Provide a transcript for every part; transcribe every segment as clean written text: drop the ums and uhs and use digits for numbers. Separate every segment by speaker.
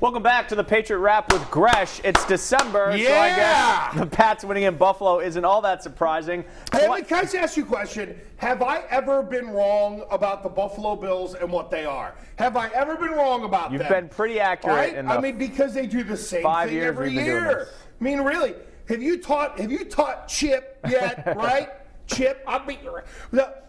Speaker 1: Welcome back to the Patriot Wrap with Gresh. It's December,
Speaker 2: Yeah!
Speaker 1: so I guess the Pats winning in Buffalo isn't all that surprising.
Speaker 2: Hey, can I just ask you a question? Have I ever been wrong about the Buffalo Bills and what they are? Have I ever been wrong about
Speaker 1: You've
Speaker 2: them?
Speaker 1: been pretty accurate.
Speaker 2: Right?
Speaker 1: In the
Speaker 2: I mean, because they do the same
Speaker 1: 5
Speaker 2: thing
Speaker 1: years
Speaker 2: every
Speaker 1: we've been doing
Speaker 2: year.
Speaker 1: this.
Speaker 2: I mean, really, have you taught Chip yet? Right? Chip, I'll beat you.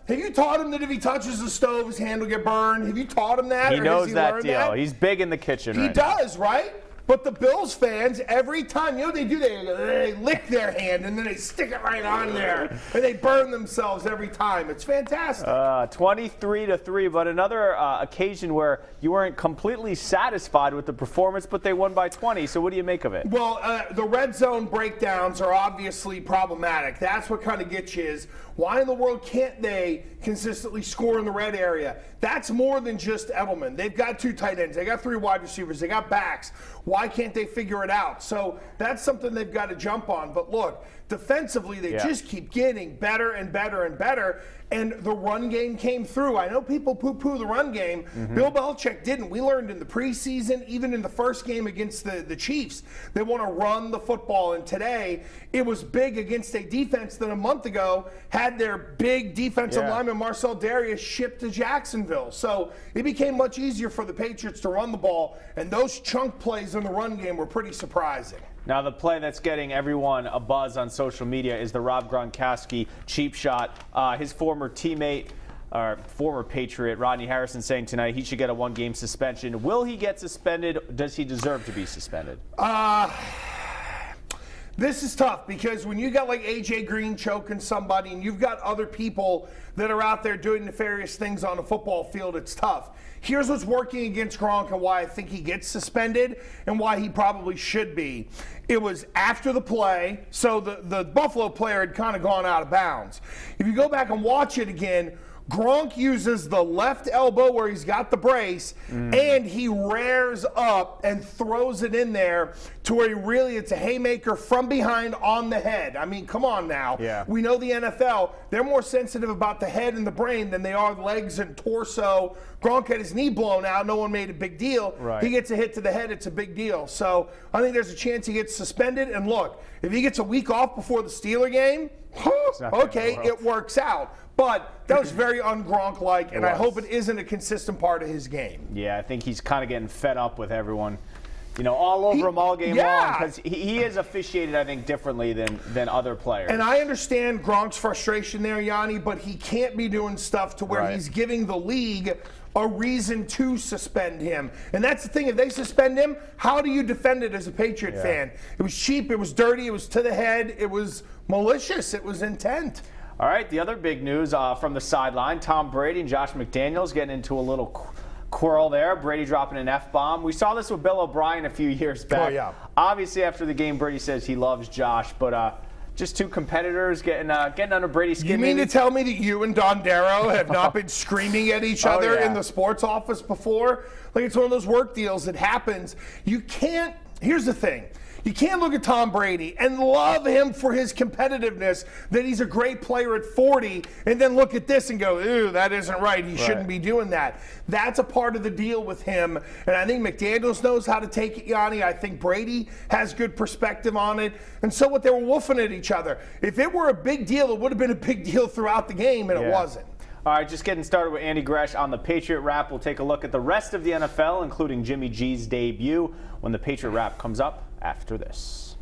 Speaker 2: Have you taught him that if he touches the stove, his hand will get burned? Have you taught him that?
Speaker 1: He
Speaker 2: or
Speaker 1: knows
Speaker 2: has he
Speaker 1: that
Speaker 2: learned
Speaker 1: deal.
Speaker 2: that?
Speaker 1: He's big in the kitchen.
Speaker 2: He
Speaker 1: right now.
Speaker 2: does, right? But the Bills fans, every time, you know what they do? They lick their hand and then they stick it right on there. And they burn themselves every time. It's fantastic.
Speaker 1: 23-3, but another occasion where you weren't completely satisfied with the performance, but they won by 20. So what do you make of it?
Speaker 2: Well, the red zone breakdowns are obviously problematic. That's what kind of gets you is, why in the world can't they consistently score in the red area? That's more than just Edelman. They've got 2 tight ends. They got 3 wide receivers. They got backs. Why can't they figure it out? So that's something they've got to jump on. But look, defensively, they just keep getting better and better and better. And the run game came through. I know people poo-poo the run game. Bill Belichick didn't. We learned in the preseason, even in the first game against the Chiefs, they want to run the football. And today, it was big against a defense that a month ago had their big defensive lineman, Marcel Darius, shipped to Jacksonville. So it became much easier for the Patriots to run the ball. And those chunk plays in the run game were pretty surprising.
Speaker 1: Now, the play that's getting everyone a buzz on social media is the Rob Gronkowski cheap shot. His former teammate, or former Patriot, Rodney Harrison, saying tonight he should get a 1-game suspension. Will he get suspended? Does he deserve to be suspended?
Speaker 2: This is tough because when you got like A.J. Green choking somebody and you've got other people that are out there doing nefarious things on a football field, it's tough. Here's what's working against Gronk and why I think he gets suspended and why he probably should be. It was after the play, so the Buffalo player had kind of gone out of bounds. If you go back and watch it again, Gronk uses the left elbow where he's got the brace, and he rears up and throws it in there to where it's a haymaker from behind on the head. I mean, come on now.
Speaker 1: Yeah.
Speaker 2: We know the NFL, they're more sensitive about the head and the brain than they are the legs and torso. Gronk had his knee blown out. No one made a big deal.
Speaker 1: Right.
Speaker 2: He gets a hit to the head. It's a big deal. So I think there's a chance he gets suspended. And look, if he gets a week off before the Steeler game, okay, it works out. But that was very un-Gronk-like, and I hope it isn't a consistent part of his game.
Speaker 1: Yeah, I think he's kind of getting fed up with everyone, all over him all game long, because he is officiated, I think, differently than other players.
Speaker 2: And I understand Gronk's frustration there, Yanni, but he can't be doing stuff to where he's giving the league a reason to suspend him. And that's the thing. If they suspend him, how do you defend it as a Patriot fan? It was cheap. It was dirty. It was to the head. It was malicious. It was intent.
Speaker 1: All right, the other big news from the sideline, Tom Brady and Josh McDaniels getting into a little quarrel there. Brady dropping an F-bomb. We saw this with Bill O'Brien a few years back.
Speaker 2: Oh, yeah.
Speaker 1: Obviously, after the game, Brady says he loves Josh, but just 2 competitors getting under Brady's skin.
Speaker 2: You mean to tell me that you and Don Darrow have not been screaming at each other in the sports office before? Like, it's one of those work deals that happens. You can't, here's the thing. You can't look at Tom Brady and love him for his competitiveness, that he's a great player at 40, and then look at this and go, ooh, that isn't right. He shouldn't be doing that. That's a part of the deal with him, and I think McDaniels knows how to take it, Yanni. I think Brady has good perspective on it, and so what, they were woofing at each other. If it were a big deal, it would have been a big deal throughout the game, and it wasn't.
Speaker 1: All right, just getting started with Andy Gresh on the Patriot Wrap. We'll take a look at the rest of the NFL, including Jimmy G's debut, when the Patriot Wrap comes up after this.